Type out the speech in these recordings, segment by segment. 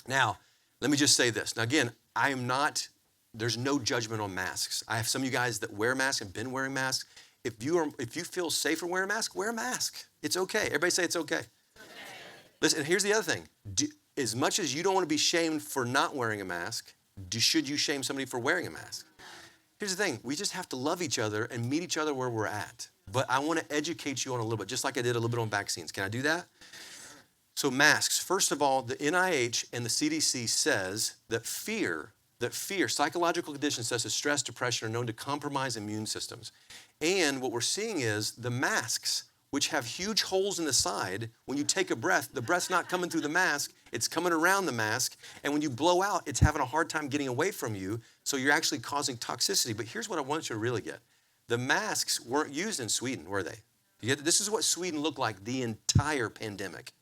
Now, let me just say this. Now, again, there's no judgment on masks. I have some of you guys that wear masks and been wearing masks. If you feel safer wearing a mask, wear a mask. It's okay. Everybody say it's okay. Listen, and here's the other thing. As much as you don't want to be shamed for not wearing a mask, should you shame somebody for wearing a mask? Here's the thing. We just have to love each other and meet each other where we're at. But I want to educate you on a little bit, just like I did a little bit on vaccines. Can I do that? So masks. First of all, the NIH and the CDC says that fear, psychological conditions such as stress, depression are known to compromise immune systems. And what we're seeing is the masks, which have huge holes in the side, when you take a breath, the breath's not coming through the mask, it's coming around the mask. And when you blow out, it's having a hard time getting away from you. So you're actually causing toxicity. But here's what I want you to really get. The masks weren't used in Sweden, were they? This is what Sweden looked like the entire pandemic.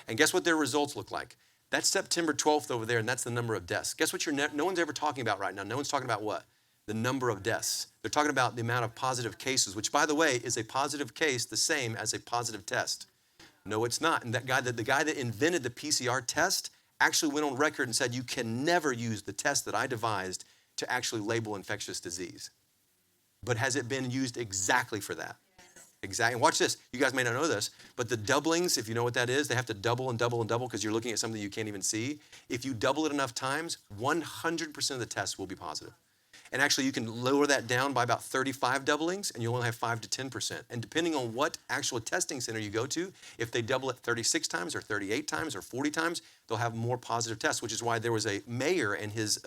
And guess what their results look like? That's September 12th over there, and that's the number of deaths. Guess what no one's ever talking about right now? No one's talking about what? The number of deaths. They're talking about the amount of positive cases, which, by the way, is a positive case the same as a positive test. No, it's not. And the guy that invented the PCR test actually went on record and said, you can never use the test that I devised to actually label infectious disease. But has it been used exactly for that? Exactly. And watch this. You guys may not know this, but the doublings, if you know what that is, they have to double and double and double because you're looking at something you can't even see. If you double it enough times, 100% of the tests will be positive. And actually, you can lower that down by about 35 doublings, and you'll only have 5 to 10%. And depending on what actual testing center you go to, if they double it 36 times or 38 times or 40 times, they'll have more positive tests, which is why there was a mayor and his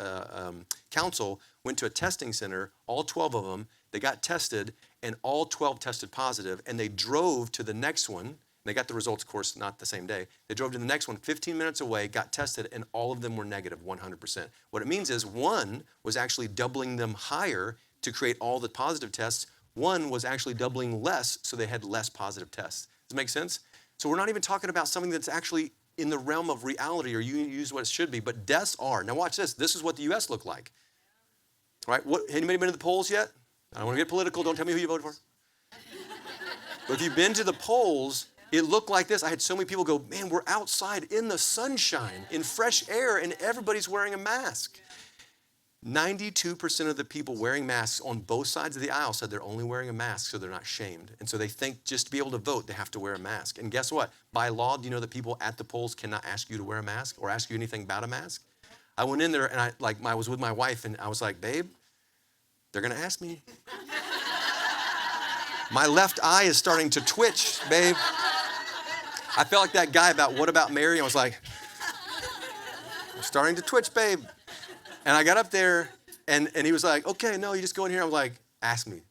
council went to a testing center, all 12 of them. They got tested, and all 12 tested positive, and they drove to the next one. They got the results, of course, not the same day. They drove to the next one 15 minutes away, got tested, and all of them were negative, 100%. What it means is one was actually doubling them higher to create all the positive tests. One was actually doubling less, so they had less positive tests. Does it make sense? So we're not even talking about something that's actually in the realm of reality or you use what it should be, but deaths are. Now watch this. This is what the U.S. looked like. All right, anybody been to the polls yet? I don't want to get political. Don't tell me who you voted for. But if you've been to the polls, it looked like this. I had so many people go, man, we're outside in the sunshine, in fresh air, and everybody's wearing a mask. 92% of the people wearing masks on both sides of the aisle said they're only wearing a mask so they're not shamed. And so they think just to be able to vote, they have to wear a mask. And guess what? By law, do you know that people at the polls cannot ask you to wear a mask or ask you anything about a mask? I went in there and I was with my wife and I was like, babe, they're going to ask me. My left eye is starting to twitch, babe. I felt like that guy about What About Mary? I was like, I'm starting to twitch, babe. And I got up there, and he was like, okay, no, you just go in here. I was like, ask me.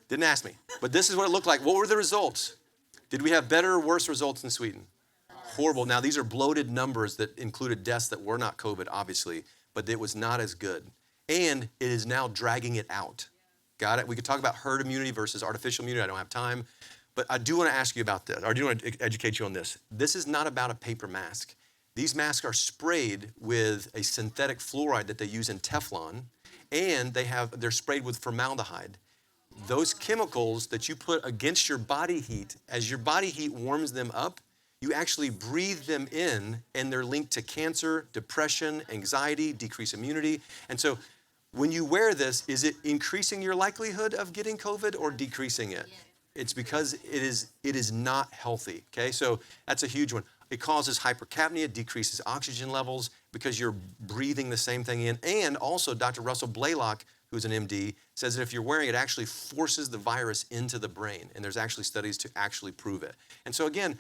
Didn't ask me. But this is what it looked like. What were the results? Did we have better or worse results in Sweden? Horrible. Now, these are bloated numbers that included deaths that were not COVID, obviously, but it was not as good. And it is now dragging it out. Got it? We could talk about herd immunity versus artificial immunity. I don't have time. But I do want to ask you about this. Or I do want to educate you on this. This is not about a paper mask. These masks are sprayed with a synthetic fluoride that they use in Teflon, and they're sprayed with formaldehyde. Those chemicals that you put against your body heat, as your body heat warms them up, you actually breathe them in, and they're linked to cancer, depression, anxiety, decreased immunity. And so when you wear this, is it increasing your likelihood of getting COVID or decreasing it? It's because it is not healthy, okay? So that's a huge one. It causes hypercapnia, decreases oxygen levels because you're breathing the same thing in. And also Dr. Russell Blaylock, who's an MD, says that if you're wearing it, it actually forces the virus into the brain. And there's actually studies to actually prove it. And so again,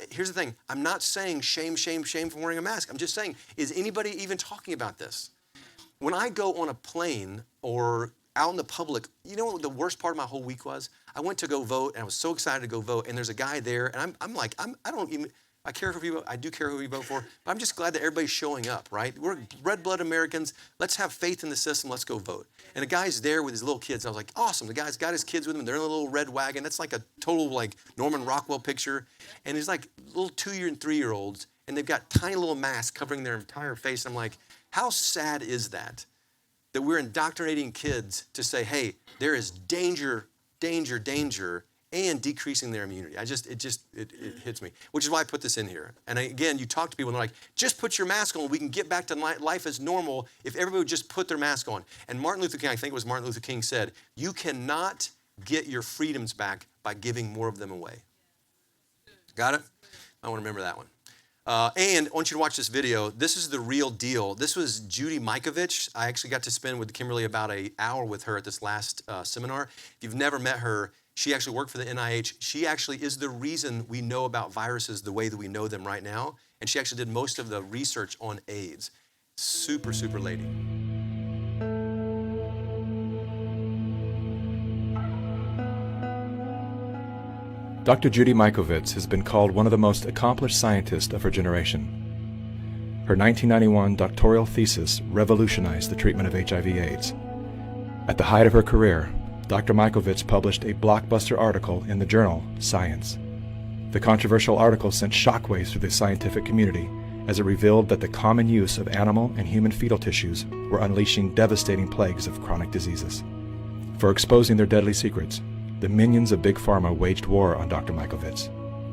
here's the thing. I'm not saying shame for wearing a mask. I'm just saying, is anybody even talking about this? When I go on a plane or out in the public, you know what the worst part of my whole week was? I went to go vote, and I was so excited to go vote, and there's a guy there, and I care who you vote. I do care who you vote for, but I'm just glad that everybody's showing up, right? We're red-blooded Americans. Let's have faith in the system. Let's go vote. And the guy's there with his little kids. And I was like, awesome. The guy's got his kids with him. They're in a little red wagon. That's like a total like Norman Rockwell picture. And he's like little 2-year and 3-year-olds, and they've got tiny little masks covering their entire face. I'm like, how sad is that we're indoctrinating kids to say, hey, there is danger, danger, danger, and decreasing their immunity. It hits me, which is why I put this in here. And again, you talk to people and they're like, just put your mask on. We can get back to life as normal if everybody would just put their mask on. And Martin Luther King, I think it was Martin Luther King said, you cannot get your freedoms back by giving more of them away. Got it? I want to remember that one. And I want you to watch this video. This is the real deal. This was Judy Mikovits. I actually got to spend with Kimberly about an hour with her at this last seminar. If you've never met her, she actually worked for the NIH. She actually is the reason we know about viruses the way that we know them right now. And she actually did most of the research on AIDS. Super, super lady. Dr. Judy Mikovits has been called one of the most accomplished scientists of her generation. Her 1991 doctoral thesis revolutionized the treatment of HIV/AIDS. At the height of her career, Dr. Mikovits published a blockbuster article in the journal Science. The controversial article sent shockwaves through the scientific community as it revealed that the common use of animal and human fetal tissues were unleashing devastating plagues of chronic diseases. For exposing their deadly secrets, the minions of Big Pharma waged war on Dr. Mikovits,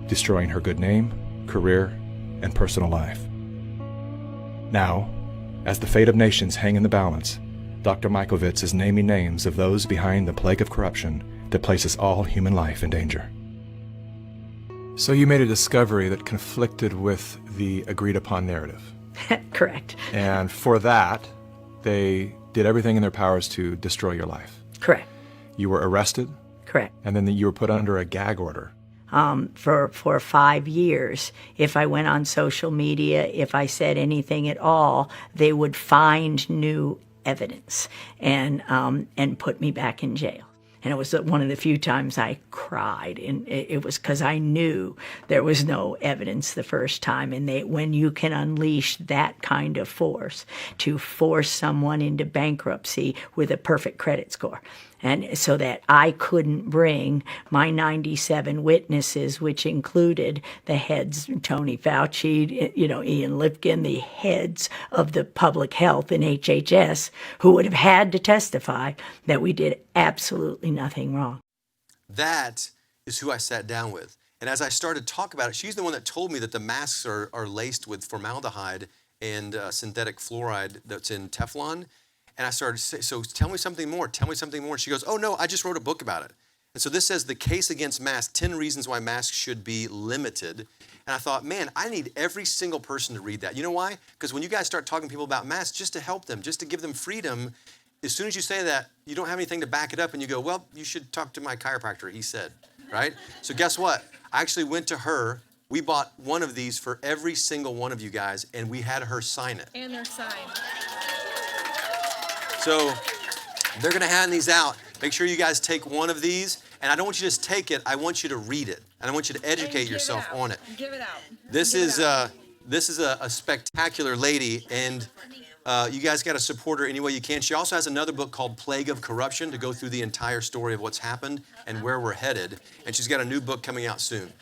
destroying her good name, career, and personal life. Now, as the fate of nations hang in the balance, Dr. Mikovits is naming names of those behind the plague of corruption that places all human life in danger. So you made a discovery that conflicted with the agreed-upon narrative. Correct. And for that, they did everything in their powers to destroy your life. Correct. You were arrested. Correct. And then you were put under a gag order. For 5 years, if I went on social media, if I said anything at all, they would find new evidence and put me back in jail. And it was one of the few times I cried, and it was because I knew there was no evidence the first time. And when you can unleash that kind of force to force someone into bankruptcy with a perfect credit score, and so that I couldn't bring my 97 witnesses, which included the heads, Tony Fauci, Ian Lipkin, the heads of the public health in HHS, who would have had to testify that we did absolutely nothing wrong. That is who I sat down with. And as I started to talk about it, she's the one that told me that the masks are laced with formaldehyde and synthetic fluoride that's in Teflon. And I started to say, so tell me something more, tell me something more. And she goes, oh no, I just wrote a book about it. And so this says the case against masks, 10 reasons why masks should be limited. And I thought, man, I need every single person to read that. You know why? Because when you guys start talking to people about masks, just to help them, just to give them freedom, as soon as you say that, you don't have anything to back it up and you go, well, you should talk to my chiropractor, he said, right? So guess what? I actually went to her. We bought one of these for every single one of you guys, and we had her sign it. And they're signed. So they're going to hand these out. Make sure you guys take one of these. And I don't want you to just take it. I want you to read it. And I want you to educate yourself on it. Give it out. This is a spectacular lady. And you guys got to support her any way you can. She also has another book called Plague of Corruption to go through the entire story of what's happened and where we're headed. And she's got a new book coming out soon.